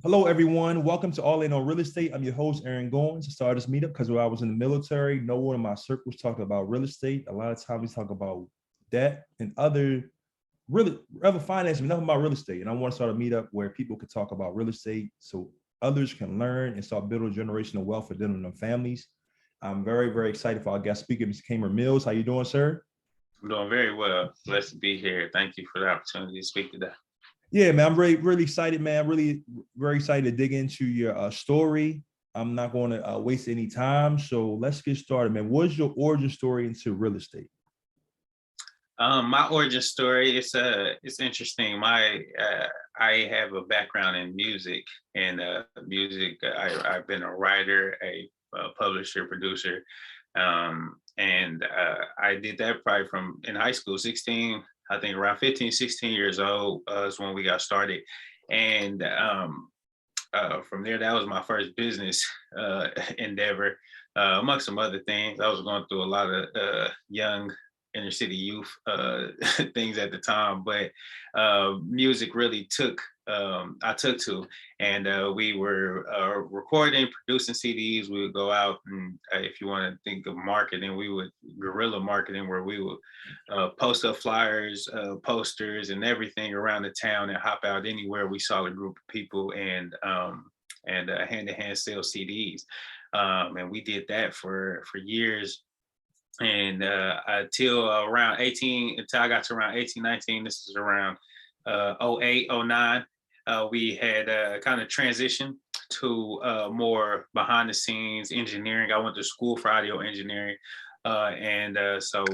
Hello, everyone. Welcome to All In on Real Estate. I'm your host, Aaron Goins. I started this meetup because when I was in the military, no one in my circles talked about real estate. A lot of times we talk about debt and other finance, but nothing about real estate. And I want to start a meetup where people could talk about real estate so others can learn and start building generational wealth for them and their families. I'm very, very excited for our guest speaker, Mr. Cabrin Mills. How you doing, sir? I'm doing very well. Blessed to be here. Thank you for the opportunity to speak today. Yeah, man, I'm really, really excited, man. I'm really very excited to dig into your story. I'm not going to waste any time. So let's get started, man. What's your origin story into real estate? My origin story, it's interesting. I have a background in music, and music. I've been a writer, a publisher, producer, and I did that probably from in high school, 16. I think around 15, 16 years old is when we got started, and from there, that was my first business endeavor, amongst some other things. I was going through a lot of young inner city youth things at the time, but music really I took to, and we were recording, producing CDs. We would go out, and if you want to think of marketing, we would guerrilla marketing, where we would post up flyers, posters, and everything around the town, and hop out anywhere we saw a group of people, and hand-to-hand sell CDs. And we did that for years. And until around 18, until I got to around 18, 19, this is around 08, 09, we had kind of transitioned to more behind the scenes engineering. I went to school for audio engineering. So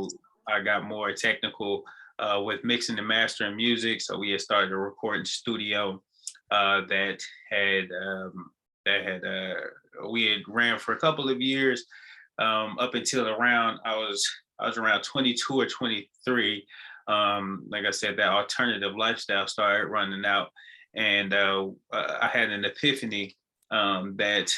I got more technical with mixing and mastering music. So we had started a recording studio that we had ran for a couple of years. Up until around I was around 22 or 23. Like I said, that alternative lifestyle started running out, and I had an epiphany that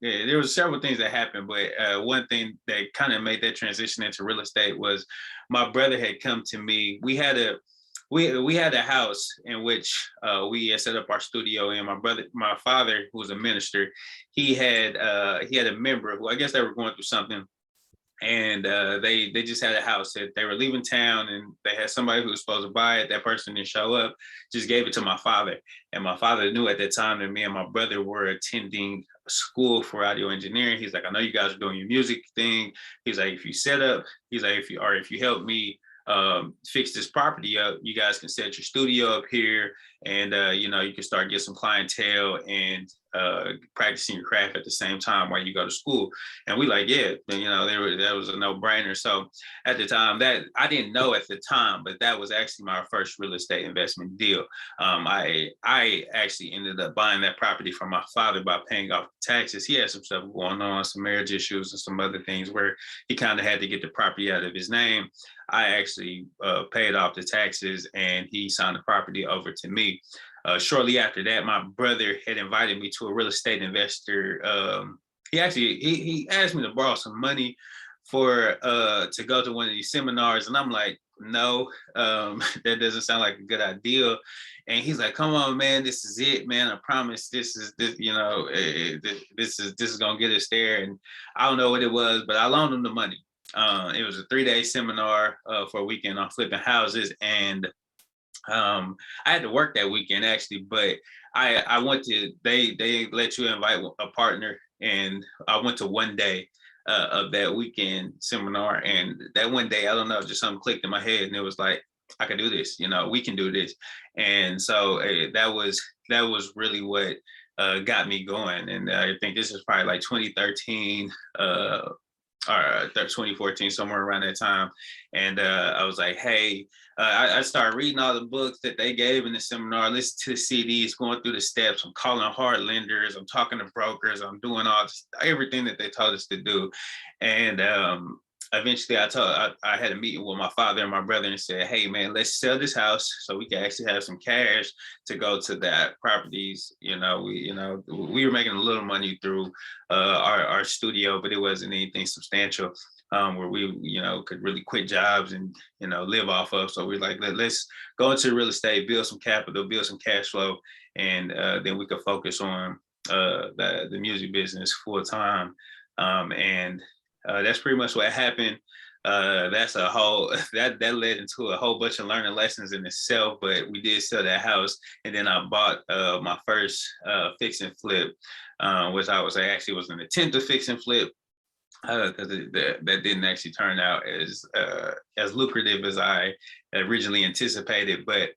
there was several things that happened, but one thing that kind of made that transition into real estate was my brother had come to me. We had a house in which we had set up our studio, and my father, who was a minister, he had a member who, I guess they were going through something, and they just had a house that they were leaving town, and they had somebody who was supposed to buy it. That person didn't show up, just gave it to my father, and my father knew at that time that me and my brother were attending school for audio engineering. He's like, I know you guys are doing your music thing. He's like, if you set up, he's like, if you help me fix this property up, you guys can set your studio up here, and you can start getting some clientele and practicing your craft at the same time while you go to school. And we like, yeah, that was a no-brainer. So at the time, that I didn't know at the time, but that was actually my first real estate investment deal. I actually ended up buying that property from my father by paying off taxes. He had some stuff going on, some marriage issues and some other things where he kind of had to get the property out of his name. I actually paid off the taxes, and he signed the property over to me. Shortly after that, my brother had invited me to a real estate investor. He asked me to borrow some money to go to one of these seminars, and I'm like, no, that doesn't sound like a good idea. And he's like, come on, man, this is it, man. I promise this is gonna get us there. And I don't know what it was, but I loaned him the money. It was a 3-day seminar for a weekend on flipping houses, and I had to work that weekend actually, but I went to, they let you invite a partner, and I went to one day of that weekend seminar, and that one day, I don't know, just something clicked in my head, and it was like, I can do this, we can do this. And so that was really what got me going. And I think this is probably like 2013 or 2014, somewhere around that time. And I was like, hey, I started reading all the books that they gave in the seminar, listening to the CDs, going through the steps. I'm calling hard lenders, I'm talking to brokers, I'm doing everything that they told us to do. And eventually I had a meeting with my father and my brother and said, hey man, let's sell this house so we can actually have some cash to go to that properties. We were making a little money through our studio, but it wasn't anything substantial where we, could really quit jobs and, live off of. So we're like, let's go into real estate, build some capital, build some cash flow, and then we could focus on the music business full time. And that's pretty much what happened. That's a whole that led into a whole bunch of learning lessons in itself. But we did sell that house, and then I bought my first fix and flip, which I actually was an attempt to fix and flip, because that didn't actually turn out as lucrative as I originally anticipated. But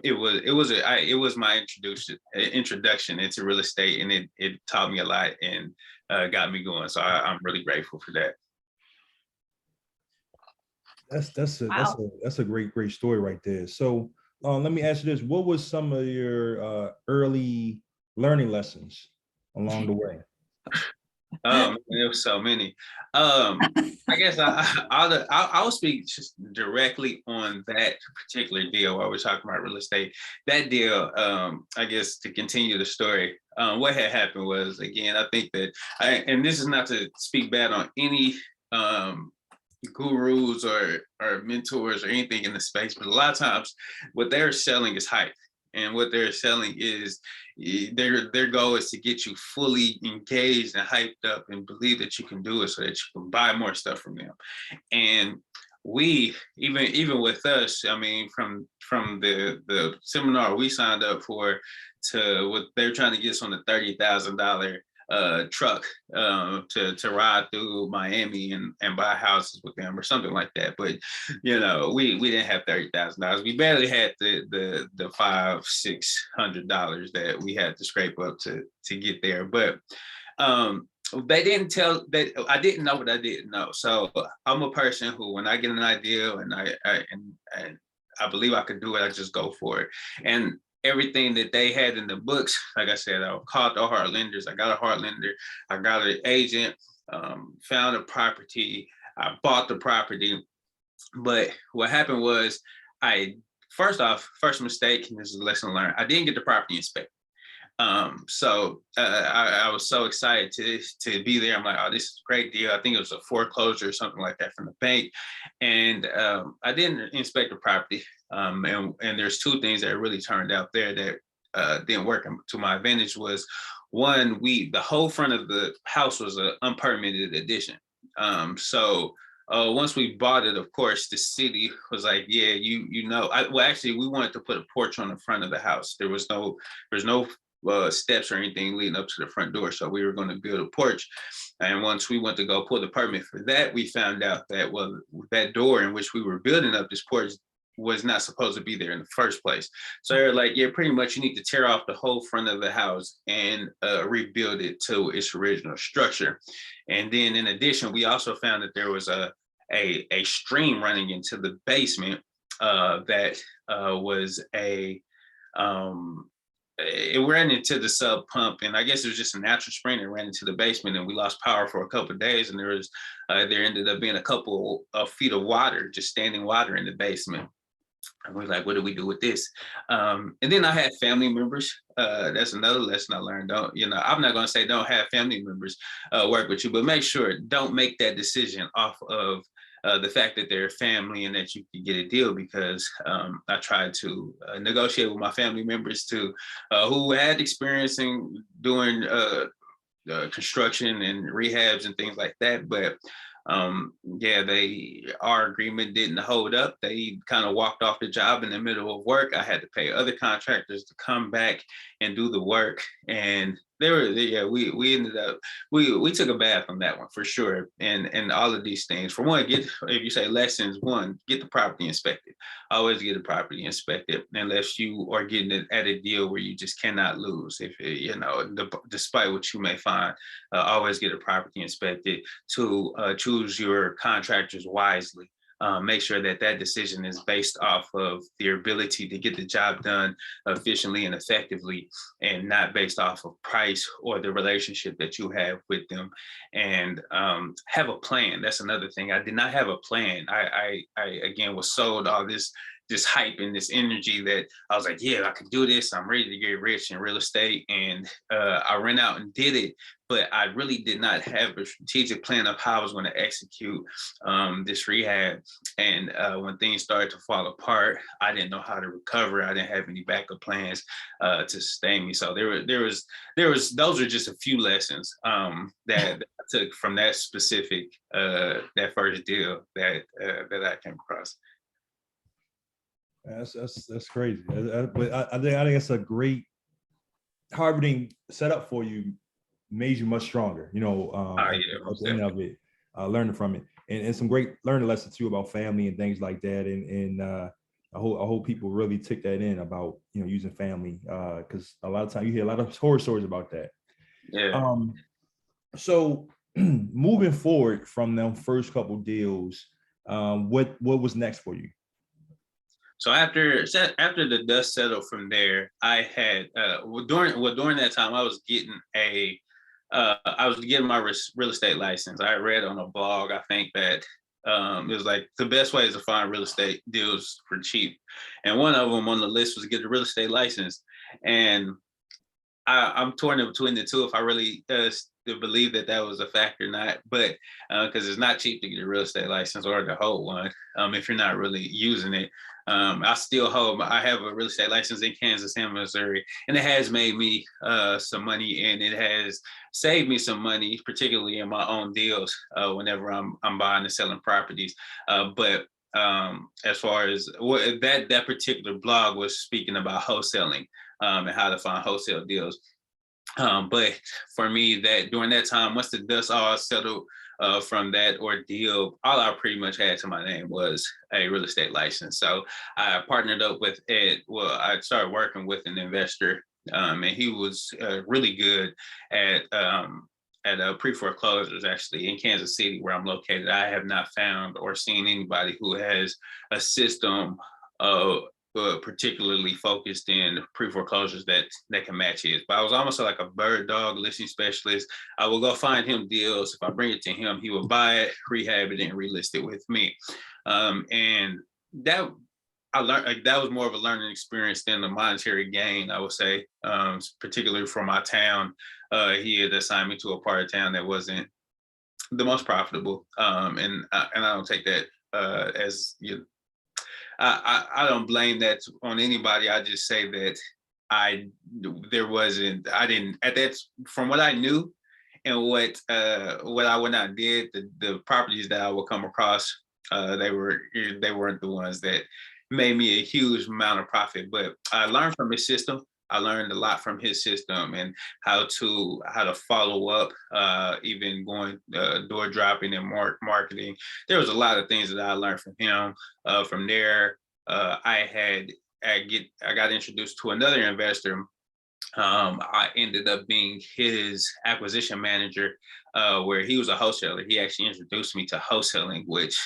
it was my introduction into real estate, and it taught me a lot and got me going. So I'm really grateful for that. That's a great story right there. So let me ask you this: what was some of your early learning lessons along the way? There was so many. I guess I'll speak just directly on that particular deal while we're talking about real estate. That deal, I guess to continue the story, what had happened was, again, I think that, and this is not to speak bad on any gurus or mentors or anything in the space, but a lot of times what they're selling is hype. And what they're selling is their goal is to get you fully engaged and hyped up and believe that you can do it so that you can buy more stuff from them. And we, even with us, I mean, from the seminar we signed up for to what they're trying to get us on the $30,000 truck to ride through Miami and buy houses with them or something like that. But we didn't have $30,000. We barely had the $500-600 that we had to scrape up to get there. But they didn't tell that. I didn't know what I didn't know. So I'm a person who, when I get an idea and I believe I could do it, I just go for it. And everything that they had in the books, like I said, I called the hard lenders. I got a hard lender. I got an agent, found a property. I bought the property. But what happened was, first mistake, and this is a lesson learned, I didn't get the property inspected. So I was so excited to be there. I'm like, oh, this is a great deal. I think it was a foreclosure or something like that from the bank. And I didn't inspect the property. And there's two things that really turned out there that didn't work to my advantage. Was one, the whole front of the house was an unpermitted addition. So once we bought it, of course, the city was like, yeah, actually, we wanted to put a porch on the front of the house. There's no steps or anything leading up to the front door. So we were going to build a porch. And once we went to go pull the permit for that, we found out that, that door in which we were building up this porch was not supposed to be there in the first place. So they're like, yeah, pretty much you need to tear off the whole front of the house and rebuild it to its original structure. And then in addition, we also found that there was a stream running into the basement that was it ran into the sub pump, and I guess it was just a natural spring that ran into the basement, and we lost power for a couple of days, and there ended up being a couple of feet of water, just standing water in the basement. And we're like, what do we do with this? And then I had family members. That's another lesson I learned. I'm not going to say don't have family members work with you, but make sure, don't make that decision off of the fact that they're family and that you can get a deal, because I tried to negotiate with my family members who had experience in doing construction and rehabs and things like that. But our agreement didn't hold up. They kind of walked off the job in the middle of work. I had to pay other contractors to come back and do the work. And we ended up, we took a bath on that one for sure. And all of these things, for one, if you say lessons, one, get the property inspected. Always get the property inspected, unless you are getting it at a deal where you just cannot lose. Despite what you may find, always get a property inspected. To choose your contractors wisely. Make sure that decision is based off of their ability to get the job done efficiently and effectively, and not based off of price or the relationship that you have with them. And have a plan. That's another thing. I did not have a plan. I again was sold all this this hype and this energy that I was like, yeah, I can do this. I'm ready to get rich in real estate. And I ran out and did it. But I really did not have a strategic plan of how I was going to execute this rehab. And when things started to fall apart, I didn't know how to recover. I didn't have any backup plans to sustain me. So those are just a few lessons that I took from that specific that first deal that I came across. That's crazy. But I think it's a great everything set up for you made you much stronger. You know, Yeah, at the end of it, learning from it, and some great learning lessons too about family and things like that. And I hope people really take that in about using family because a lot of times you hear a lot of horror stories about that. Yeah. So moving forward from them first couple deals, what was next for you? So after the dust settled from there, I had during that time I was getting my real estate license. I read on a blog, I think that it was like the best way is to find real estate deals for cheap, and one of them on the list was get a real estate license. And I'm torn between the two if I really believe that was a factor or not, but because it's not cheap to get a real estate license or to hold one if you're not really using it. I have a real estate license in Kansas and Missouri, and it has made me some money, and it has saved me some money, particularly in my own deals whenever I'm buying and selling properties. But as far as what that particular blog was speaking about wholesaling and how to find wholesale deals. But for me, that during that time, once the dust all settled from that ordeal, all I pretty much had to my name was a real estate license. So I partnered up with Ed. Well, I started working with an investor, and he was really good at pre-foreclosures, actually, in Kansas City, where I'm located. I have not found or seen anybody who has a system particularly focused in pre-foreclosures that can match his. But I was almost like a bird dog listing specialist. I will go find him deals. If I bring it to him, he will buy it, rehab it, and relist it with me. And that I learned that was more of a learning experience than the monetary gain, I would say, particularly for my town. He had assigned me to a part of town that wasn't the most profitable, and I don't take that as I don't blame that on anybody. I just say that I didn't at that, from what I knew and what I went out and did, the properties that I would come across, they weren't the ones that made me a huge amount of profit. But I learned from his system. I learned a lot from his system and how to follow up, even going door dropping and marketing. There was a lot of things that I learned from him. From there, I got introduced to another investor. I ended up being his acquisition manager, where he was a wholesaler. He actually introduced me to wholesaling, which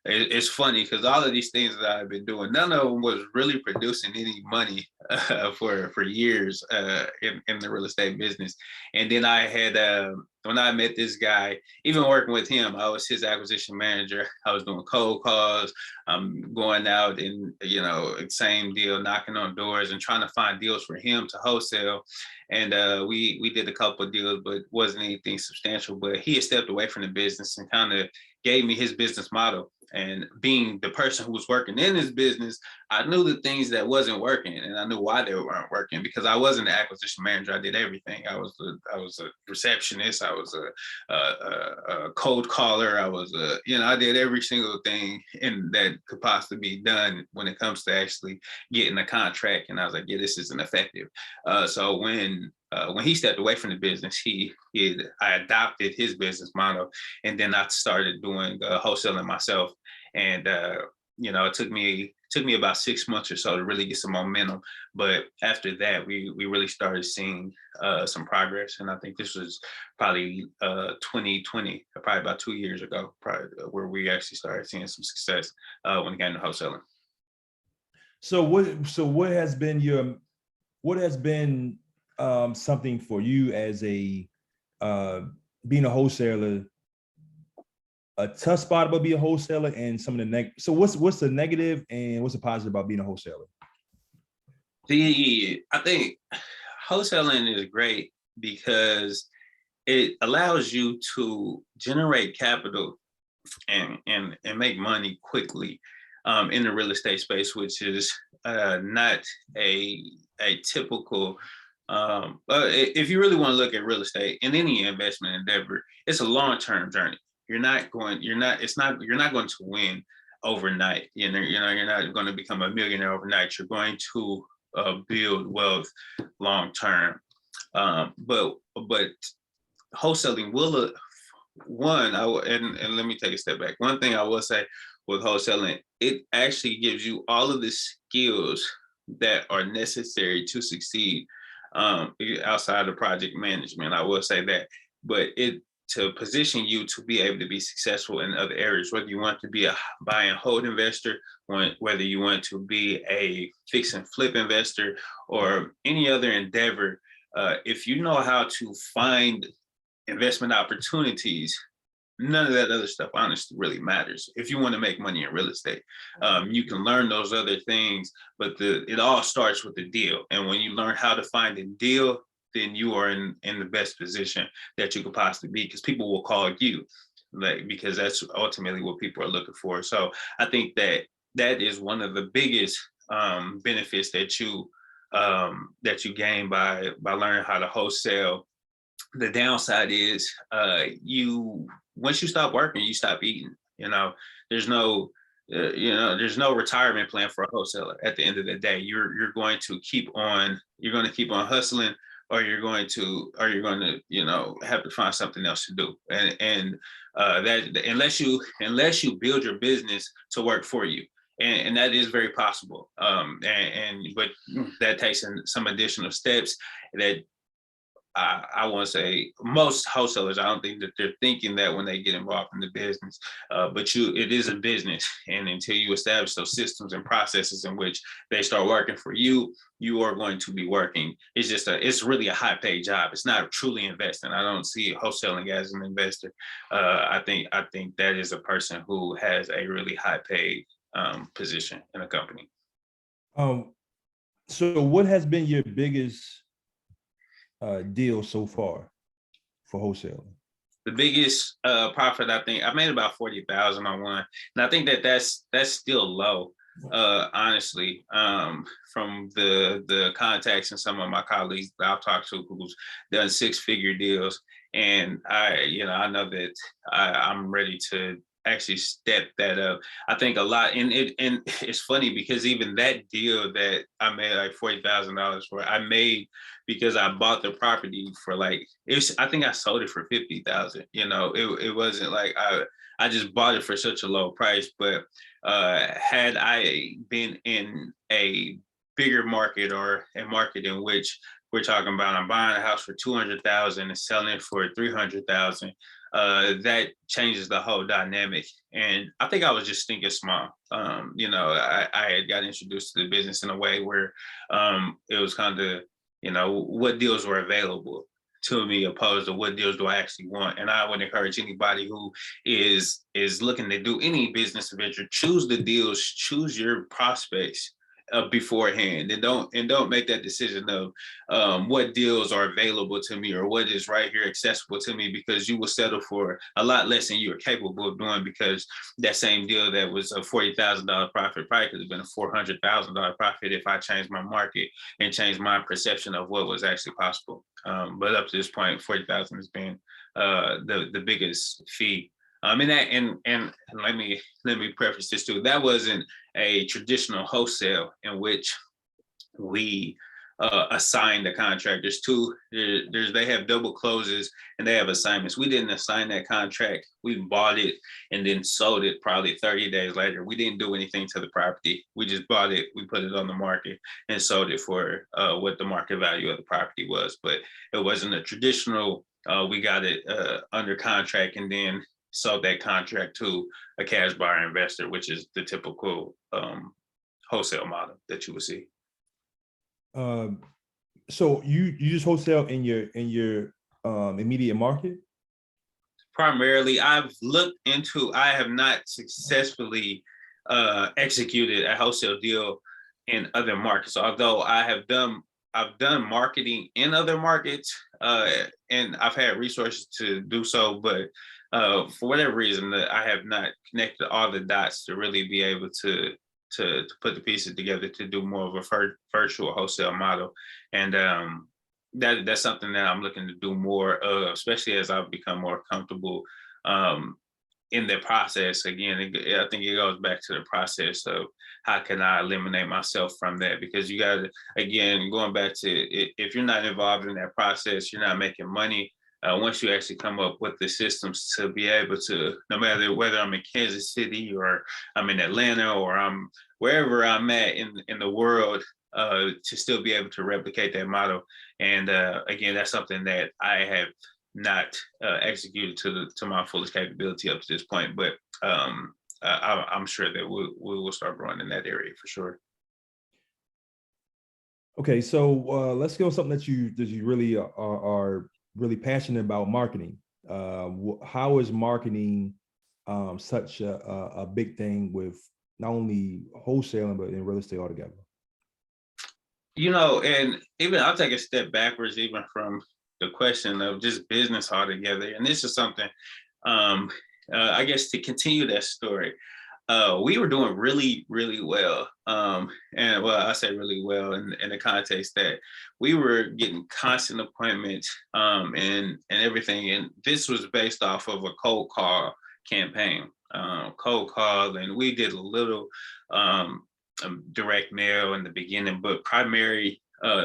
it's funny because all of these things that I've been doing, none of them was really producing any money for years in the real estate business. And then I had, when I met this guy, even working with him, I was his acquisition manager. I was doing cold calls, going out and, same deal, knocking on doors and trying to find deals for him to wholesale. And we did a couple of deals, but wasn't anything substantial. But he had stepped away from the business and kind of gave me his business model. And being the person who was working in his business, I knew the things that wasn't working, and I knew why they weren't working, because I wasn't an acquisition manager. I did everything. I was a receptionist. I was a cold caller. I did every single thing that could possibly be done when it comes to actually getting a contract. And I was like, yeah, this isn't effective. So when he stepped away from the business, I adopted his business model, and then I started doing wholesaling myself. And it took me about 6 months or so to really get some momentum. But after that, we really started seeing some progress. And I think this was probably 2020, probably about 2 years ago, where we actually started seeing some success when it came to wholesaling. So what has been something for you as a being a wholesaler, a tough spot about being a wholesaler and some of the so what's the negative and what's the positive about being a wholesaler? I think wholesaling is great because it allows you to generate capital and make money quickly in the real estate space, which is not a typical. If you really want to look at real estate in any investment endeavor, it's a long-term journey. You're not going to win overnight. You're not going to become a millionaire overnight. You're going to build wealth long term. But wholesaling will and let me take a step back. One thing I will say with wholesaling, it actually gives you all of the skills that are necessary to succeed outside of project management. I will say that, but it to position you to be able to be successful in other areas, whether you want to be a buy and hold investor, whether you want to be a fix and flip investor, or any other endeavor. If you know how to find investment opportunities, none of that other stuff honestly really matters. If you want to make money in real estate, you can learn those other things, but it all starts with the deal. And when you learn how to find a deal, then you are in the best position that you could possibly be, because people will call you, because that's ultimately what people are looking for. So I think that is one of the biggest benefits that you gain by learning how to wholesale. The downside is once you stop working, you stop eating. There's no retirement plan for a wholesaler. At the end of the day, you're going to keep on hustling, or you're going to have to find something else to do. And that unless you build your business to work for you. And that is very possible. But that takes some additional steps that I want to say most wholesalers, I don't think that they're thinking that when they get involved in the business, but it is a business. And until you establish those systems and processes in which they start working for you, you are going to be working. It's really a high paid job. It's not truly investing. I don't see wholesaling as an investor. I think that is a person who has a really high paid position in a company. So what has been your biggest deal so far for wholesaling? The biggest profit, I think I made about 40,000 on one, and I think that's still low, honestly. From the contacts and some of my colleagues that I've talked to who's done 6-figure deals, and I know that I'm ready to actually step that up. I think a lot, and it's funny because even that deal that I made like $40,000 for, I made because I bought the property for I think I sold it for 50,000. It wasn't like I just bought it for such a low price. But had I been in a bigger market, or a market in which we're talking about, I'm buying a house for 200,000 and selling it for 300,000. That changes the whole dynamic. And I think I was just thinking small. I had got introduced to the business in a way where it was kind of, what deals were available to me opposed to what deals do I actually want. And I would encourage anybody who is looking to do any business venture, choose the deals, choose your prospects beforehand, and don't make that decision of what deals are available to me or what is right here accessible to me, because you will settle for a lot less than you are capable of doing, because that same deal that was a $40,000 profit probably could have been a $400,000 profit if I changed my market and changed my perception of what was actually possible. But up to this point, 40,000 has been the biggest fee. And let me preface this too. That wasn't a traditional wholesale in which we assign the contract. They have double closes and they have assignments. We didn't assign that contract. We bought it and then sold it probably 30 days later. We didn't do anything to the property. We just bought it. We put it on the market and sold it for what the market value of the property was. But it wasn't a traditional. We got it under contract and then sold that contract to a cash buyer investor, which is the typical wholesale model that you would see. So you just wholesale in your immediate market? primarily, I have not successfully executed a wholesale deal in other markets. Although I've done marketing in other markets, and I've had resources to do so, but for whatever reason, I have not connected all the dots to really be able to put the pieces together to do more of a virtual wholesale model. And that's something that I'm looking to do more of, especially as I've become more comfortable in the process. Again, I think it goes back to the process of how can I eliminate myself from that? Because you got to, again, going back to if you're not involved in that process, you're not making money. Once you actually come up with the systems to be able to, no matter whether I'm in Kansas City or I'm in Atlanta or I'm wherever I'm at in the world, to still be able to replicate that model. And again, that's something that I have not executed to my fullest capability up to this point, but I'm sure that we will start growing in that area for sure. Okay, so let's go with something that you really are really passionate about, marketing. How is marketing such a big thing with not only wholesaling but in real estate altogether? And even I'll take a step backwards, even from the question of just business altogether. And this is something, I guess, to continue that story. We were doing really, really well. And well, I say really well in the context that we were getting constant appointments and everything. And this was based off of a cold call campaign, cold call. And we did a little direct mail in the beginning, but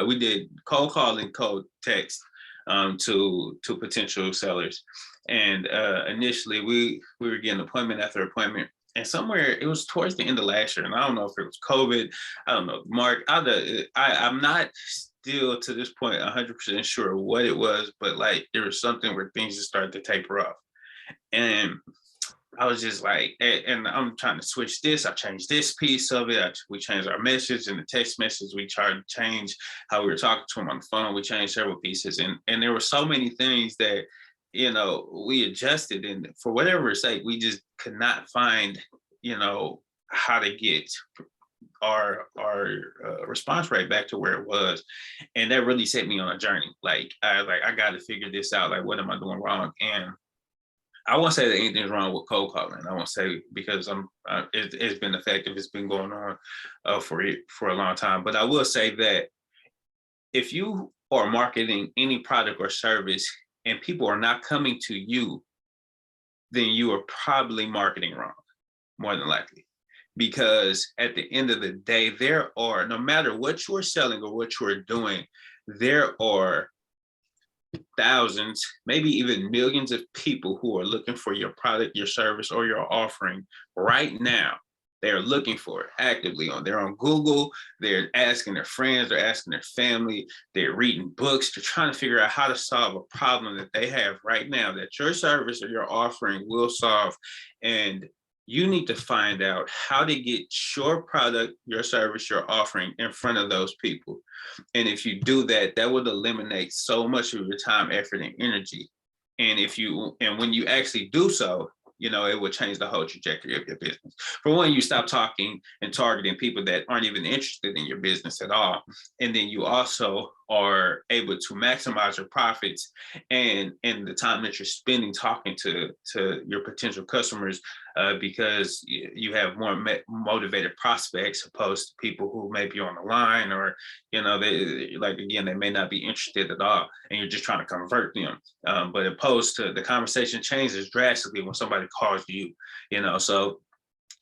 we did cold call and cold text to potential sellers. And initially we were getting appointment after appointment. And somewhere it was towards the end of last year, and I don't know if it was COVID, I don't know, Mark, I'm not still to this point 100% sure what it was, but like there was something where things just started to taper off. And I was just like, and I'm trying to switch this. I changed this piece of it. We changed our message and the text message. We tried to change how we were talking to him on the phone. We changed several pieces. And there were so many things that, we adjusted. And for whatever sake, we just could not find, how to get our response rate back to where it was. And that really set me on a journey. I got to figure this out. Like, what am I doing wrong? And I won't say that anything's wrong with cold calling. I won't say, because it's been effective. It's been going on for a long time. But I will say that if you are marketing any product or service and people are not coming to you, then you are probably marketing wrong, more than likely. Because at the end of the day, no matter what you're selling or what you're doing, there are thousands, maybe even millions of people who are looking for your product, your service, or your offering right now. They're looking for it actively. They're on Google, they're asking their friends, they're asking their family, they're reading books, they're trying to figure out how to solve a problem that they have right now that your service or your offering will solve. And you need to find out how to get your product, your service, your offering in front of those people. And if you do that, that would eliminate so much of your time, effort, and energy. And when you actually do so, it will change the whole trajectory of your business. For one, you stop talking and targeting people that aren't even interested in your business at all. And then you also are able to maximize your profits and the time that you're spending talking to your potential customers, because you have more motivated prospects opposed to people who may be on the line, or they may not be interested at all, and you're just trying to convert them. But opposed to, the conversation changes drastically when somebody calls you. So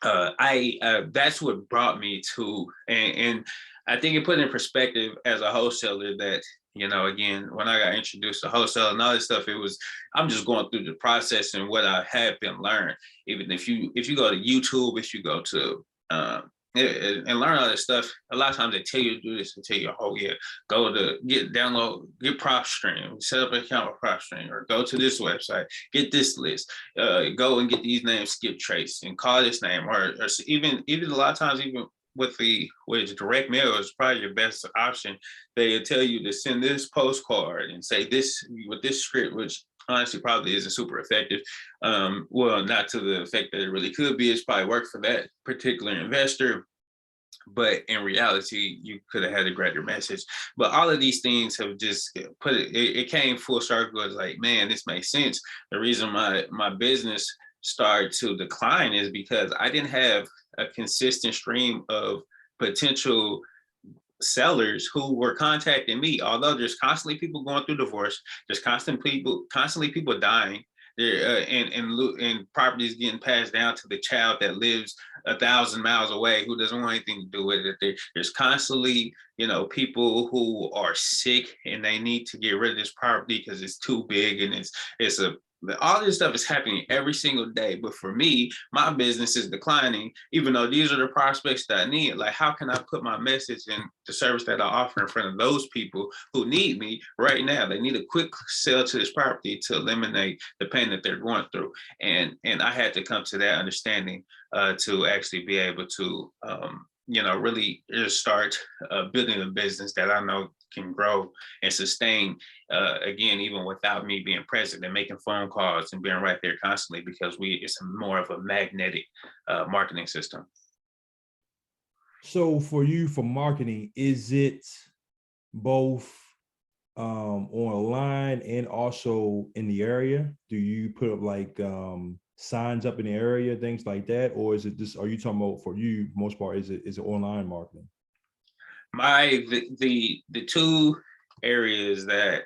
that's what brought me to, and I think it put in perspective as a wholesaler that, again, when I got introduced to wholesale and all this stuff, I'm just going through the process and what I have been learned. Even if you go to YouTube, if you go to and learn all this stuff, a lot of times they tell you to do this and tell you, oh yeah, get PropStream, set up an account with PropStream, or go to this website, get this list, go and get these names, skip trace, and call this name, or even a lot of times, even with direct mail is probably your best option. They'll tell you to send this postcard and say this with this script, which honestly probably isn't super effective. Well, not to the effect that it really could be. It's probably worked for that particular investor, but in reality, you could have had a greater message. But all of these things have just put it came full circle. It's like, man, this makes sense. The reason my business started to decline is because I didn't have a consistent stream of potential sellers who were contacting me. Although there's constantly people going through divorce, there's constantly people dying. There and properties getting passed down to the child that lives 1,000 miles away who doesn't want anything to do with it. There's constantly, people who are sick and they need to get rid of this property because it's too big and it's a all this stuff is happening every single day. But for me, my business is declining, even though these are the prospects that I need. Like, how can I put my message and the service that I offer in front of those people who need me right now? They need a quick sale to this property to eliminate the pain that they're going through. And I had to come to that understanding to actually be able to really just start building a business that I know can grow and sustain, again, even without me being present and making phone calls and being right there constantly, because it's more of a magnetic marketing system. So for you, for marketing, is it both online and also in the area? Do you put up like signs up in the area, things like that, or is it just? Are you talking about, for you, most part, is it online marketing? The two areas that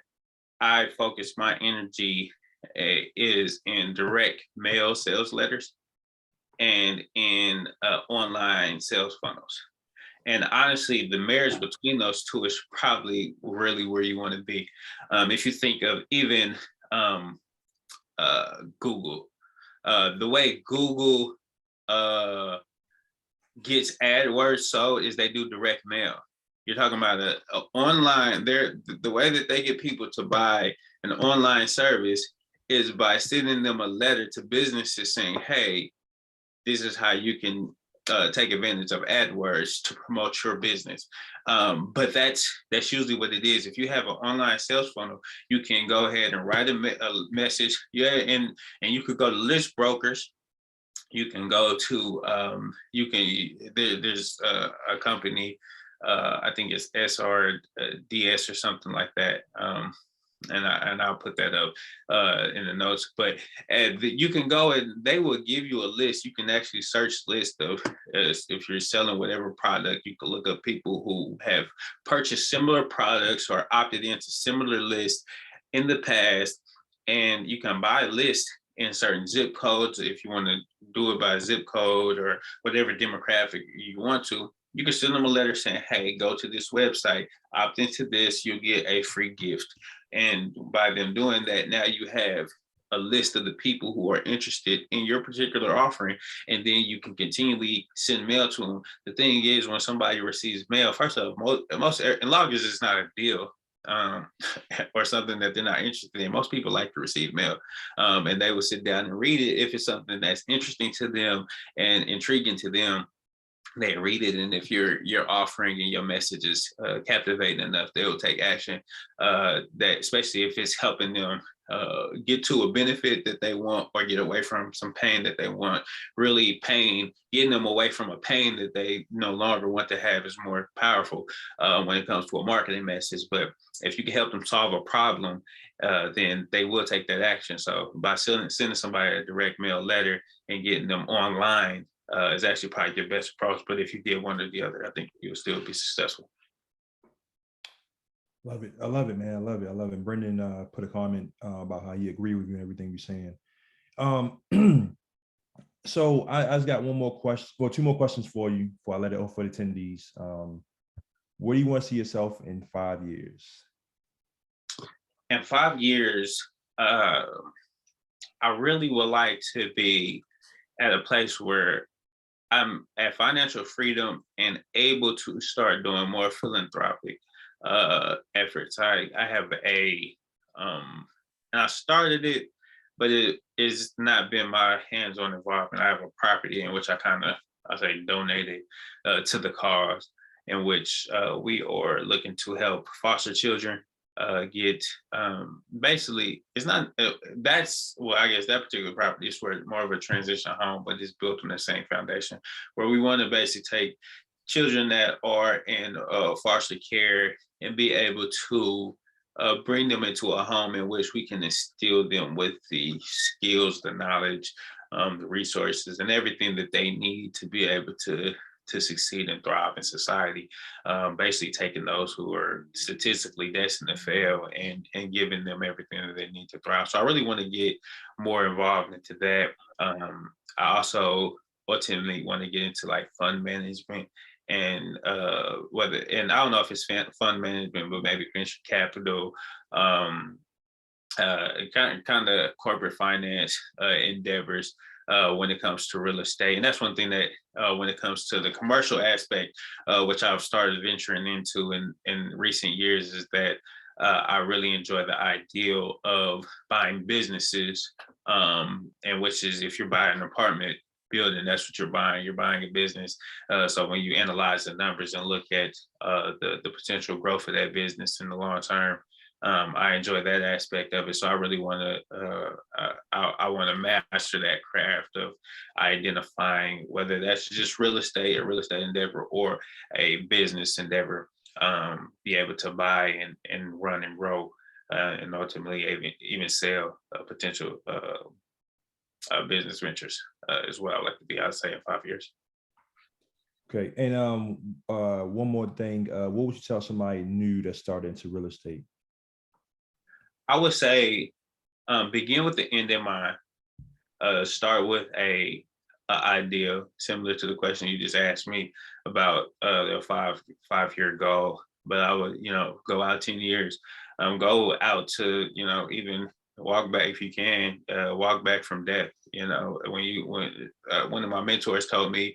I focus my energy is in direct mail sales letters and in online sales funnels. And honestly, the marriage between those two is probably really where you want to be. If you think of even Google, the way Google gets AdWords sold is they do direct mail. You're talking about a online. The way that they get people to buy an online service is by sending them a letter to businesses saying, "Hey, this is how you can take advantage of AdWords to promote your business." But that's usually what it is. If you have an online sales funnel, you can go ahead and write a message. Yeah, and you could go to list brokers. You can go to there's a company, I think it's SRDS or something like that. And I'll put that up in the notes. But you can go and they will give you a list. You can actually search list of if you're selling whatever product. You can look up people who have purchased similar products or opted into similar lists in the past, and you can buy a list in certain zip codes. If you want to do it by zip code or whatever demographic you want to, you can send them a letter saying, "Hey, go to this website, opt into this, you'll get a free gift." And by them doing that, now you have a list of the people who are interested in your particular offering, and then you can continually send mail to them. The thing is, when somebody receives mail, first of all, most in long as it's not a deal, or something that they're not interested in, most people like to receive mail, and they will sit down and read it. If it's something that's interesting to them and intriguing to them, they read it. And if your offering and your message is captivating enough, they will take action, that especially if it's helping them get to a benefit that they want or get away from some pain that they want. Really, getting them away from a pain that they no longer want to have is more powerful when it comes to a marketing message. But if you can help them solve a problem, then they will take that action. So by sending somebody a direct mail letter and getting them online is actually probably your best approach. But if you did one or the other, I think you'll still be successful. Love it. I love it, man. I love it. I love it. Brendan put a comment about how he agreed with you and everything you're saying. So I just got one more question, well, two more questions for you before I let it off for the attendees. Where do you want to see yourself in 5 years? In 5 years, I really would like to be at a place where I'm at financial freedom and able to start doing more philanthropic efforts. I have and I started it, but it has not been my hands-on involvement. I have a property in which I say donated to the cause, in which we are looking to help foster children get basically it's not that's well I guess that particular property is where more of a transition home, but it's built on the same foundation where we want to basically take children that are in foster care and be able to bring them into a home in which we can instill them with the skills, the knowledge, the resources, and everything that they need to be able to succeed and thrive in society. Basically, taking those who are statistically destined to fail and giving them everything that they need to thrive. So I really want to get more involved into that. I also ultimately want to get into like fund management and whether and I don't know if it's fund management, but maybe venture capital, kind of corporate finance endeavors when it comes to real estate. And that's one thing that when it comes to the commercial aspect, which I've started venturing into in recent years, is that I really enjoy the ideal of buying businesses, and which is if you're buying an apartment building, that's what you're buying. You're buying a business. So when you analyze the numbers and look at the potential growth of that business in the long term, I enjoy that aspect of it. So I really want to I want to master that craft of identifying whether that's just real estate, a real estate endeavor, or a business endeavor. Be able to buy and run and grow, and ultimately even sell potential business ventures as well. I'd like to be, I'd say, in 5 years. Okay, and one more thing, what would you tell somebody new that started into real estate? I would say begin with the end in mind. Start with a idea similar to the question you just asked me about the 5 year goal. But I would, go out 10 years, go out to, even walk back if you can, walk back from death. When one of my mentors told me,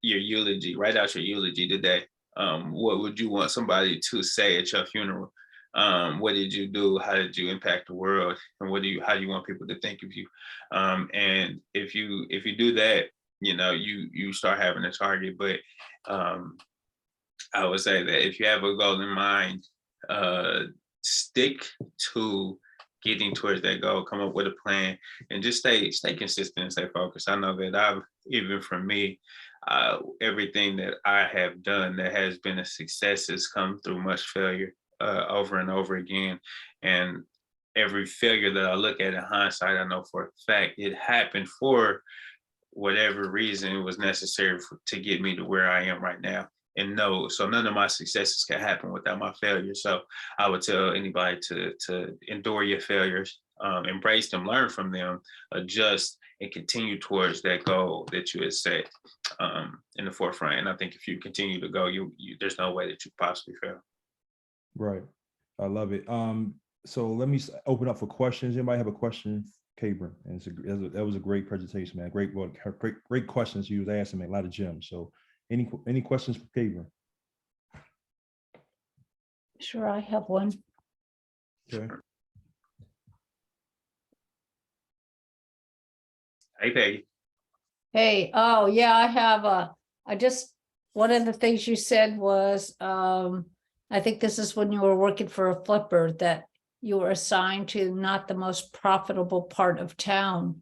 your eulogy, write out your eulogy today. What would you want somebody to say at your funeral? What did you do? How did you impact the world? And how do you want people to think of you? And if you do that, you start having a target. But I would say that if you have a goal in mind, stick to getting towards that goal, come up with a plan, and just stay consistent and stay focused. I know that even for me, everything that I have done that has been a success has come through much failure over and over again. And every failure that I look at in hindsight, I know for a fact it happened for whatever reason it was necessary to get me to where I am right now. And so none of my successes can happen without my failures. So I would tell anybody to endure your failures, embrace them, learn from them, adjust, and continue towards that goal that you had set in the forefront. And I think if you continue to go, you there's no way that you possibly fail. Right. I love it. So let me open up for questions. Anybody have a question? Cabrin, and that was a great presentation, man. Great questions you was asking, man. A lot of gems. So any questions for Cabrin? Sure, I have one. Okay. Hey, Peggy. Hey, oh yeah, I have one of the things you said was, I think this is when you were working for a flipper, that you were assigned to not the most profitable part of town.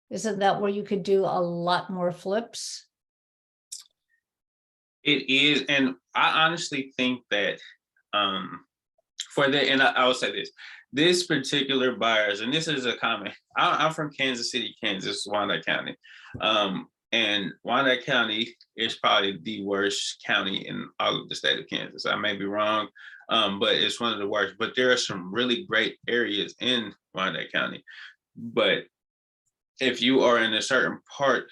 Isn't that where you could do a lot more flips? It is, and I honestly think that and I will say this particular buyers, and this is a comment. I'm from Kansas City, Kansas, Wyandotte County. And Wyandotte County is probably the worst county in all of the state of Kansas. I may be wrong, but it's one of the worst. But there are some really great areas in Wyandotte County. But if you are in a certain part,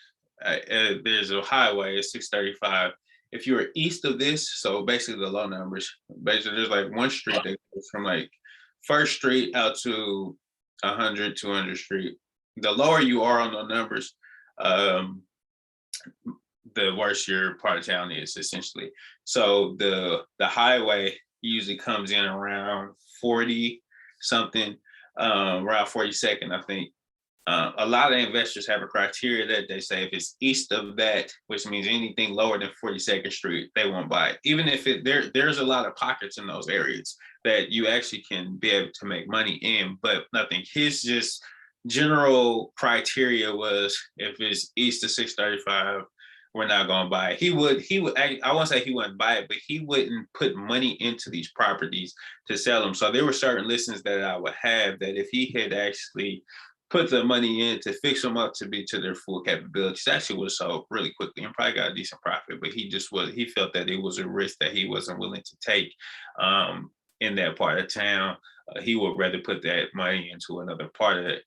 there's a highway, it's 635. If you are east of this, so basically the low numbers, basically there's like one street that goes from like First Street out to 100, 200 Street. The lower you are on the numbers, the worse your part of town is, essentially. So the highway usually comes in around 40 something, around 42nd, I think. A lot of investors have a criteria that they say if it's east of that, which means anything lower than 42nd Street, they won't buy it. Even if there's a lot of pockets in those areas that you actually can be able to make money in, but nothing. His just general criteria was if it's east of 635, we're not going to buy it. He would, I won't say he wouldn't buy it, but he wouldn't put money into these properties to sell them. So there were certain listings that I would have that if he had actually put the money in to fix them up to be to their full capabilities, actually was sold really quickly and probably got a decent profit. But he felt that it was a risk that he wasn't willing to take in that part of town. He would rather put that money into another part of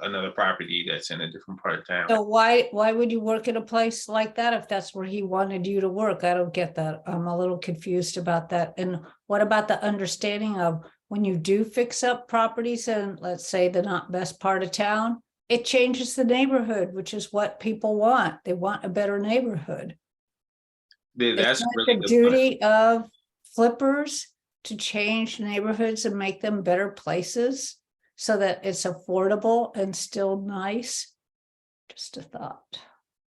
another property that's in a different part of town. So why would you work in a place like that if that's where he wanted you to work? I don't get that. I'm a little confused about that. And what about the understanding of when you do fix up properties in, let's say, the not best part of town, it changes the neighborhood, which is what people want. They want a better neighborhood. That's It's really the good duty of flippers to change neighborhoods and make them better places so that it's affordable and still nice. Just a thought.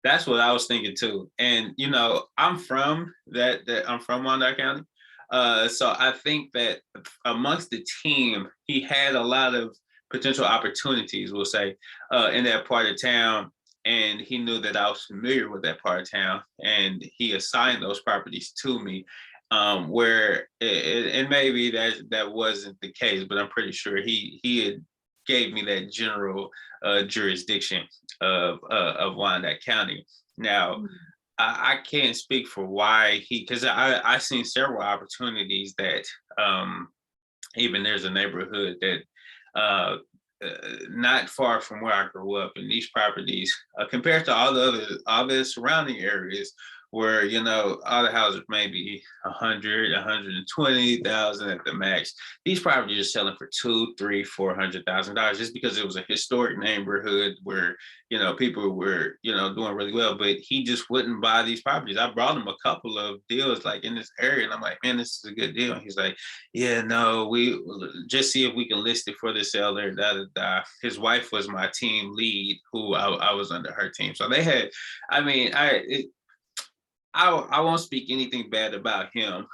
That's what I was thinking too. And you know, I'm from Wyandotte County. So I think that amongst the team, he had a lot of potential opportunities, we'll say, in that part of town. And he knew that I was familiar with that part of town, and he assigned those properties to me. Where and maybe that wasn't the case, but I'm pretty sure he had gave me that general jurisdiction of Wyandotte County. Now, I can't speak for why because I seen several opportunities that even there's a neighborhood that not far from where I grew up, and these properties compared to all the surrounding areas where, you know, all the houses maybe 100, 120,000 at the max. These properties are selling for $200,000, $300,000, $400,000 just because it was a historic neighborhood where, you know, people were, you know, doing really well, but he just wouldn't buy these properties. I brought him a couple of deals like in this area, and I'm like, man, this is a good deal. And he's like, yeah, no, we just see if we can list it for the seller. His wife was my team lead, who I was under her team. So they had, I mean, I won't speak anything bad about him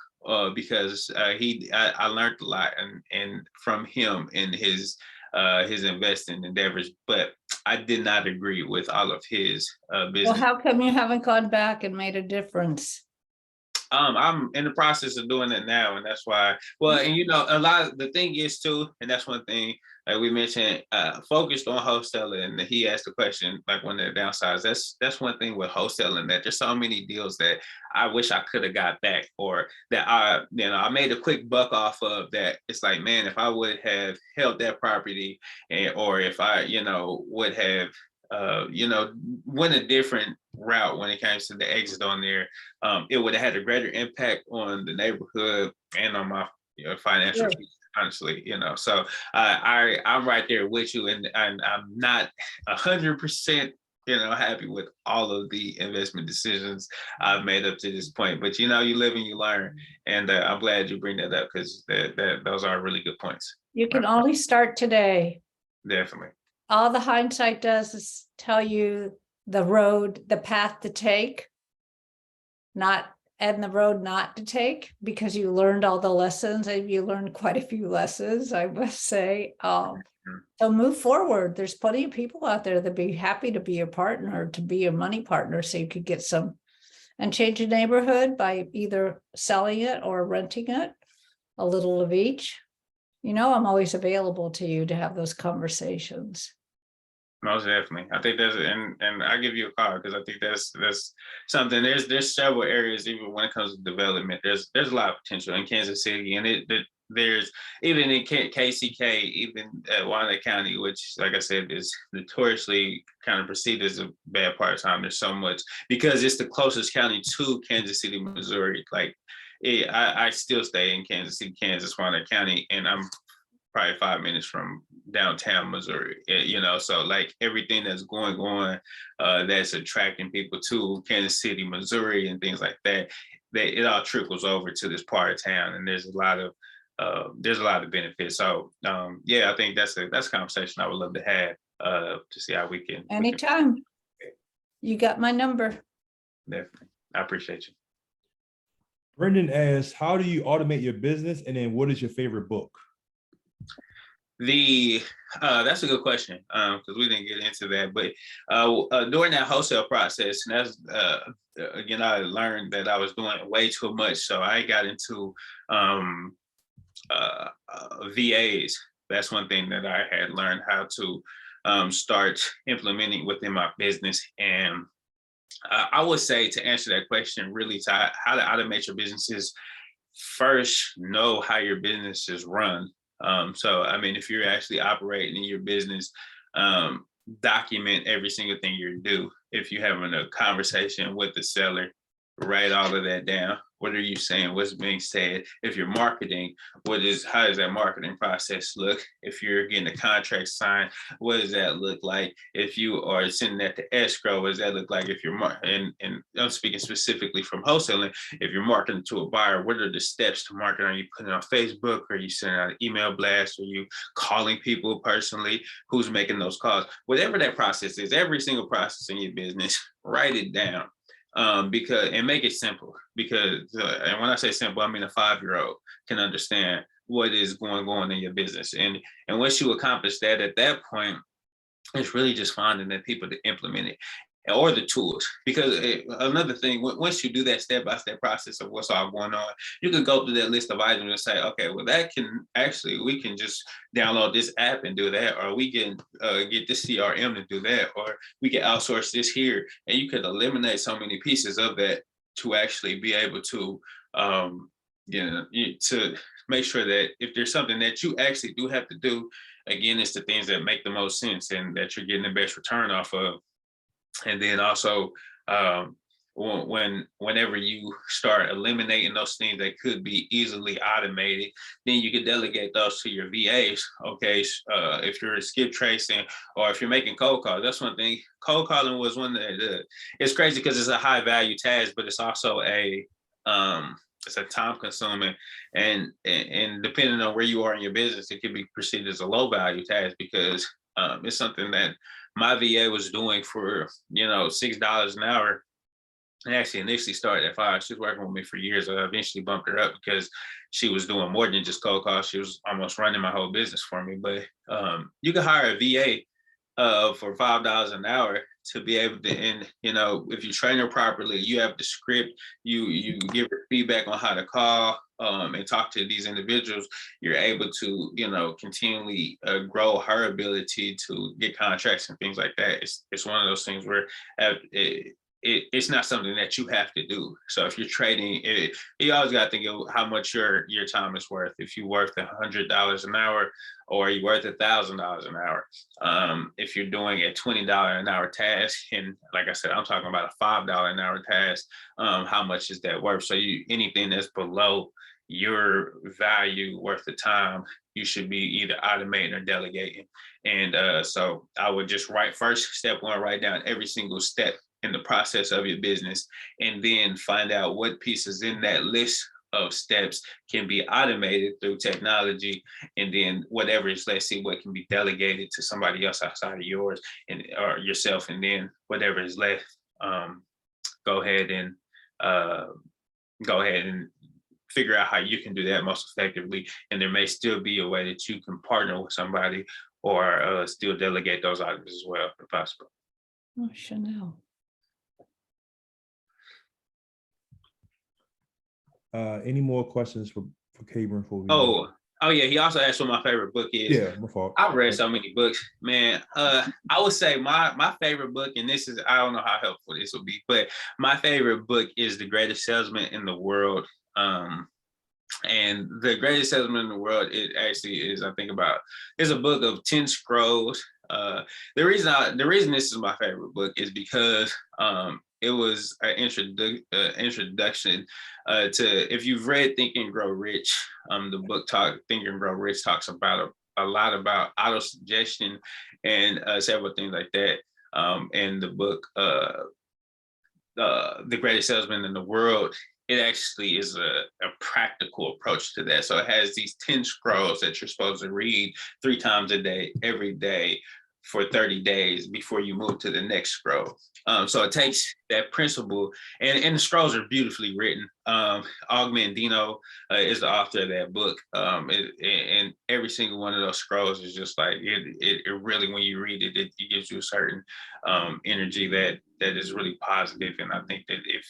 because I learned a lot and from him in his investing endeavors, but I did not agree with all of his business. Well, how come you haven't gone back and made a difference? I'm in the process of doing it now, and that's why. Well, and you know, a lot of the thing is too, and that's one thing like we mentioned, focused on wholesaling. And he asked the question like when they're downsides. That's one thing with wholesaling, that there's so many deals that I wish I could have got back, or that I made a quick buck off of. That it's like, man, if I would have held that property, or if I, you know, would have went a different route when it comes to the exit on there, it would have had a greater impact on the neighborhood and on my financial piece, honestly, you know. So I'm right there with you, and I'm not 100% happy with all of the investment decisions I've made up to this point, but you know, you live and you learn, and I'm glad you bring that up because those are really good points. You can only start today. Definitely. All the hindsight does is tell you the path to take, and the road not to take, because you learned all the lessons, and you learned quite a few lessons, I must say. So move forward. There's plenty of people out there that'd be happy to be your partner, to be your money partner, so you could get some and change your neighborhood by either selling it or renting it, a little of each. You know, I'm always available to you to have those conversations. Most definitely. I think and I give you a call because I think that's something. There's several areas, even when it comes to development, there's a lot of potential in Kansas City, and there's even in KCK, even at Wyandotte County, which, like I said, is notoriously kind of perceived as a bad part of time. There's so much because it's the closest county to Kansas City, Missouri. Like, I still stay in Kansas City, Kansas, Wyandotte County, and I'm probably 5 minutes from downtown Missouri, so like everything that's going on that's attracting people to Kansas City, Missouri, and things like that, it all trickles over to this part of town, and there's a lot of benefits. So I think that's a conversation I would love to have to see how we can. Anytime. You got my number. Definitely. I appreciate you. Brendan asks, how do you automate your business? And then what is your favorite book? That's a good question, because we didn't get into that, but during that wholesale process, and that's again, I learned that I was doing way too much, so I got into VAs. That's one thing that I had learned how to start implementing within my business. And I would say, to answer that question, really, to how to automate your businesses, first know how your business is run. So, I mean, if you're actually operating in your business, document every single thing you do. If you're having a conversation with the seller, write all of that down. What are you saying? What's being said? If you're marketing, how does that marketing process look? If you're getting a contract signed, what does that look like? If you are sending that to escrow, what does that look like? If you're and I'm speaking specifically from wholesaling, if you're marketing to a buyer, what are the steps to market? Are you putting it on Facebook? Are you sending out an email blast? Are you calling people personally? Who's making those calls? Whatever that process is, every single process in your business, write it down. Because and make it simple, because and when I say simple, I mean a 5-year-old can understand what is going on in your business. And once you accomplish that, at that point, it's really just finding the people to implement it, or the tools. Because another thing, once you do that step-by-step process of what's all going on, you can go through that list of items and say, okay, well, we can just download this app and do that, or we can get this CRM to do that, or we can outsource this here. And you could eliminate so many pieces of that to actually be able to, to make sure that if there's something that you actually do have to do, again, it's the things that make the most sense and that you're getting the best return off of. And then also, whenever you start eliminating those things that could be easily automated, then you can delegate those to your VAs. Okay, if you're skip tracing, or if you're making cold calls, that's one thing. Cold calling was one that it's crazy because it's a high value task, but it's also it's a time consuming, and depending on where you are in your business, it can be perceived as a low value task, because it's something that my VA was doing for, $6 an hour. And actually initially started at $5. She was working with me for years. I eventually bumped her up because she was doing more than just cold calls. She was almost running my whole business for me. But you can hire a VA for $5 an hour to be able to, and if you train her properly, you have the script, you give her feedback on how to call and talk to these individuals, you're able to continually grow her ability to get contracts and things like that. It's one of those things where it's not something that you have to do. So if you're trading, you always got to think of how much your time is worth. If you're worth $100 an hour, or you're worth $1,000 an hour. If you're doing a $20 an hour task, and like I said, I'm talking about a $5 an hour task, how much is that worth? So anything that's below your value worth the time, you should be either automating or delegating. And so I would just step one, write down every single step in the process of your business, and then find out what pieces in that list of steps can be automated through technology, and then whatever is left, see what can be delegated to somebody else outside of yours or yourself, and then whatever is left, go ahead and figure out how you can do that most effectively. And there may still be a way that you can partner with somebody or still delegate those items as well, if possible. Oh, Chanel. Any more questions for Cabrin before we? Oh yeah. He also asked what my favorite book is. Yeah, my fault. I've read so many books, man. I would say my favorite book, and this is, I don't know how helpful this will be, but my favorite book is The Greatest Salesman in the World. And The Greatest Salesman in the World, it actually is, I think about, it's a book of 10 scrolls. The reason this is my favorite book is because it was an introduction to, if you've read Think and Grow Rich, the book Think and Grow Rich talks about a lot about auto-suggestion and several things like that. And the book, The Greatest Salesman in the World, it actually is a practical approach to that. So it has these 10 scrolls that you're supposed to read 3 times a day, every day, for 30 days before you move to the next scroll. So it takes that principle, and the scrolls are beautifully written. Og Mandino is the author of that book. And every single one of those scrolls is just like, it really, when you read it, it gives you a certain energy that is really positive. And I think that if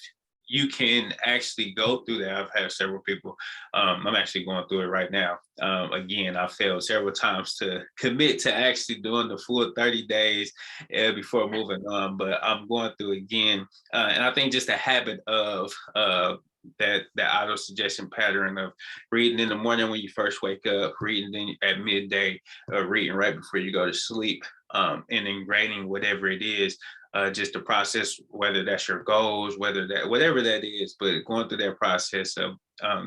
you can actually go through that. I've had several people. I'm actually going through it right now. Again, I failed several times to commit to actually doing the full 30 days before moving on, but I'm going through again. And I think just a habit of that auto suggestion pattern of reading in the morning when you first wake up, reading at midday, reading right before you go to sleep, and ingraining whatever it is. Just the process, whether that's your goals, whatever that is, but going through that process of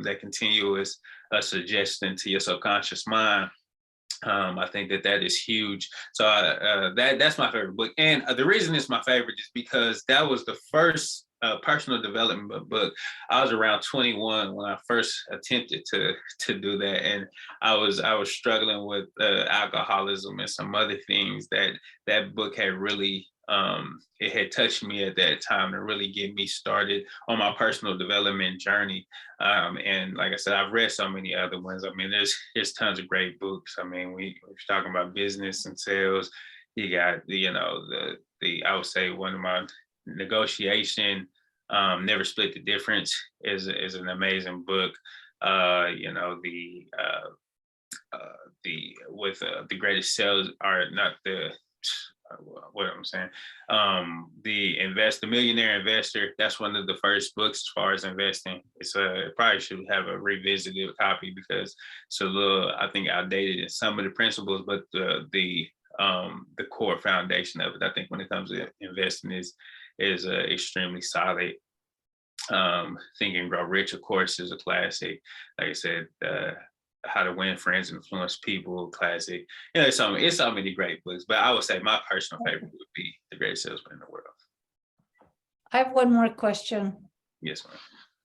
that continuous suggestion to your subconscious mind. I think that is huge. So that's my favorite book. And the reason it's my favorite is because that was the first personal development book. I was around 21 when I first attempted to do that, and I was struggling with alcoholism and some other things that book had really it had touched me at that time to really get me started on my personal development journey. And like I said, I've read so many other ones. I mean, there's tons of great books. I mean, we're talking about business and sales. You got the I would say one of my negotiation, Never Split the Difference is an amazing book. The greatest sales are not what I'm saying. The Millionaire Investor, that's one of the first books as far as investing. It probably should have a revisited copy because it's a little, I think, outdated in some of the principles, but the core foundation of it, I think, when it comes to investing is extremely solid. Think and Grow Rich, of course, is a classic. Like I said, How to Win Friends and Influence People, classic. It's so many great books, but I would say my personal favorite would be The Greatest Salesman in the World. I have one more question. Yes, ma'am.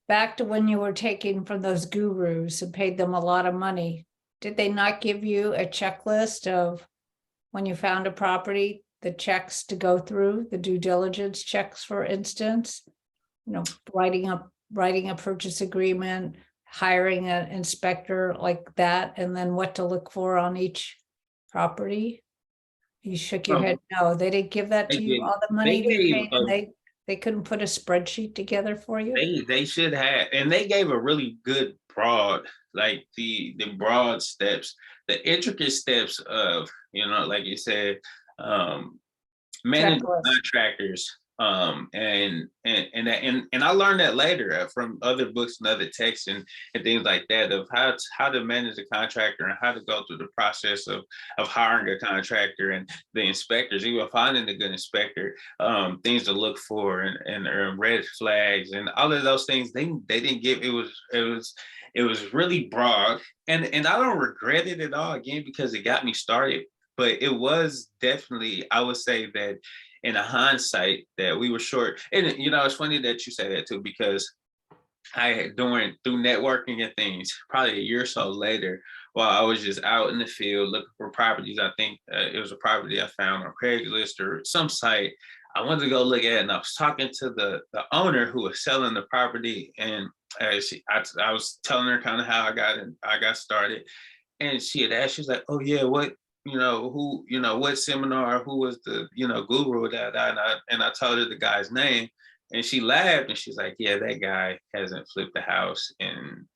Back to when you were taking from those gurus and paid them a lot of money, did they not give you a checklist of when you found a property, the checks to go through, the due diligence checks, for instance? Writing a purchase agreement, hiring an inspector like that, and then what to look for on each property? You shook your head. No, they didn't give that to you, all the money they paid, and they couldn't put a spreadsheet together for you? They should have, and they gave a really good broad, like the broad steps, the intricate steps of, like you said, managing contractors. And I learned that later from other books and other texts and things like that, of how to manage a contractor and how to go through the process of hiring a contractor and the inspectors, even finding a good inspector, things to look for and red flags and all of those things. They didn't give. It was really broad, and I don't regret it at all, again, because it got me started. But it was definitely, I would say that in a hindsight, that we were short. And it's funny that you say that too, because I had through networking and things, probably a year or so later, while I was just out in the field looking for properties. I think it was a property I found on Craigslist or some site. I wanted to go look at it, and I was talking to the owner who was selling the property, and I was telling her kind of how I got started, and she had asked, she was like, "Oh yeah, what?" What seminar, who was the, guru that, and I told her the guy's name, and she laughed and she's like, yeah, that guy hasn't flipped the house in,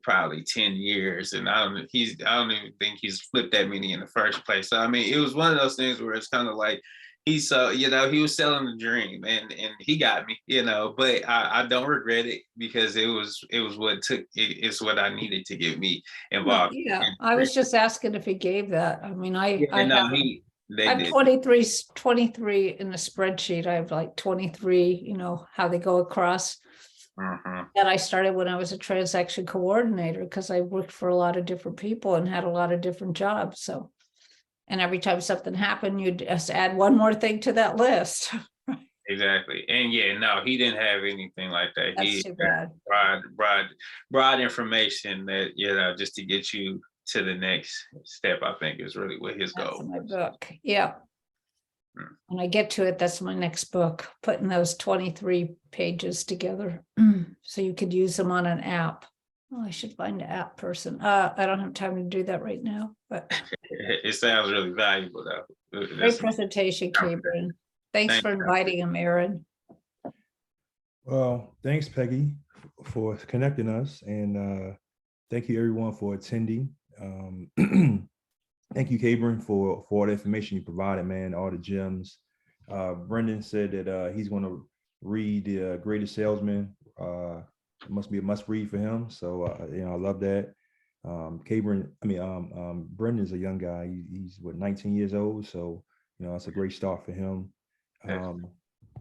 probably 10 years. And I don't even think he's flipped that many in the first place. So, I mean, it was one of those things where it's kind of like, he was selling the dream, and he got me, but I don't regret it, because it's what I needed to get me involved. Yeah, I was just asking if he gave that. I mean, I have 23 in the spreadsheet. I have like 23, how they go across. And I started when I was a transaction coordinator, because I worked for a lot of different people and had a lot of different jobs. So, and every time something happened, you'd just add one more thing to that list. Exactly. And he didn't have anything like that. That's too bad. Broad information that, just to get you to the next step, I think is really what his That's goal my was. book. Yeah. Hmm. When I get to it, that's my next book, putting those 23 pages together so you could use them on an app. Oh, I should find an app person. I don't have time to do that right now, but It sounds really valuable though. great presentation, Cabrin. Thanks for inviting him, Aaron. Well, thanks, Peggy, for connecting us, and thank you everyone for attending. Thank you, Cabrin, for all the information you provided, man, all the gems. Brendan said that he's going to read The Greatest Salesman. It must be a must read for him. So, I love that. Brendan's a young guy. He's 19 years old. So, it's a great start for him.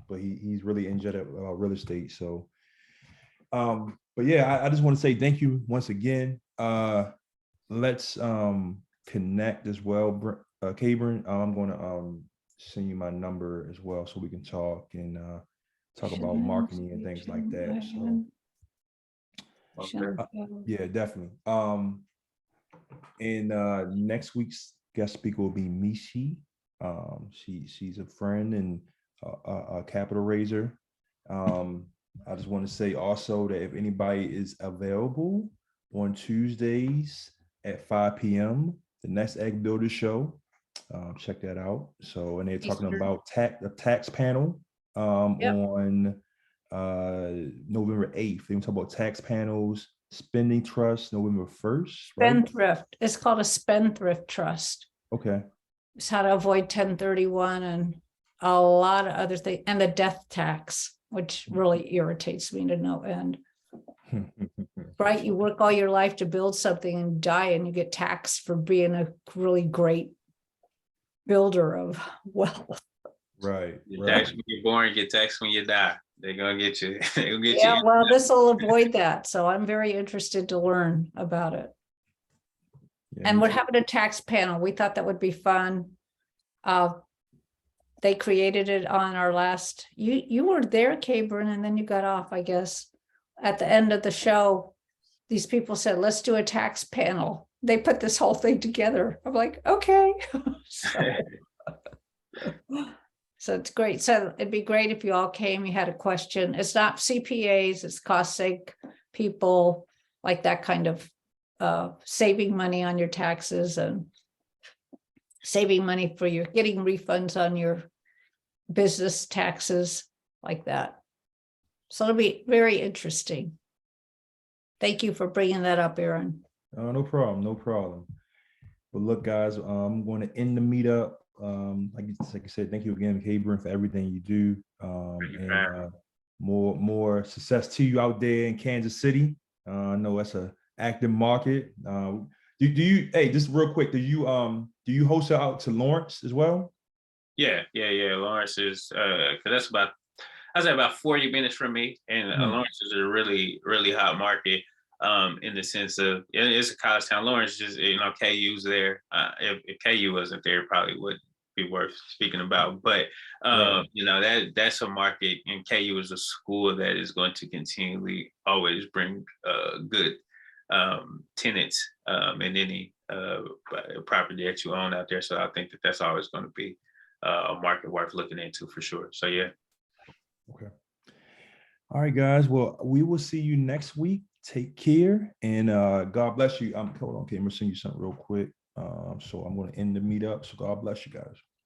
But he's really energetic about real estate. So, but yeah, I just want to say thank you once again. Let's connect as well, Cabrin. I'm going to send you my number as well so we can talk and talk about marketing and things like that. So yeah, definitely. And next week's guest speaker will be Mishi. She's a friend and a capital raiser. I just want to say also that if anybody is available on Tuesdays at 5 p.m., the Next Egg Builder Show, check that out. So, and they're talking about the tax panel on November 8th. They're going to talk about tax panels, spending trust, November 1st. Right? Spendthrift. It's called a spendthrift trust. Okay. It's how to avoid 1031 and a lot of other things, and the death tax, which really irritates me to no end. Right? You work all your life to build something and die, and you get taxed for being a really great builder of wealth. Right. You tax when you're born, get taxed when you die. They're gonna get you. They're gonna get Yeah, you. well, this will avoid that. So I'm very interested to learn about it. Yeah, And we're having a tax panel. We thought that would be fun. They created it on our last, you were there, Cabrin, and then you got off, I guess. At the end of the show, these people said, let's do a tax panel. They put this whole thing together. I'm like, okay. So it's great. So it'd be great if you all came, you had a question. It's not CPAs, it's cost sake people, like that kind of saving money on your taxes and saving money for your getting refunds on your business taxes, like that. So it'll be very interesting. Thank you for bringing that up, Aaron. No problem. No problem. But look, guys, I'm going to end the meetup. Like I said, thank you again, Cabrin, for everything you do. And more success to you out there in Kansas City. I know that's a active market. Do you? Hey, just real quick. Do you host out to Lawrence as well? Yeah. Lawrence is because that's about, I say about 40 minutes from me, and Lawrence is a really, really hot market in the sense of it's a college town. Lawrence just, KU's there. If KU wasn't there, it probably wouldn't be worth speaking about. But that's a market, and KU is a school that is going to continually always bring good tenants in any property that you own out there. So I think that that's always going to be a market worth looking into for sure. So yeah. Okay. All right, guys. Well, we will see you next week. Take care, and God bless you. Hold on, okay, I'm gonna send you something real quick. So I'm going to end the meetup. So God bless you guys.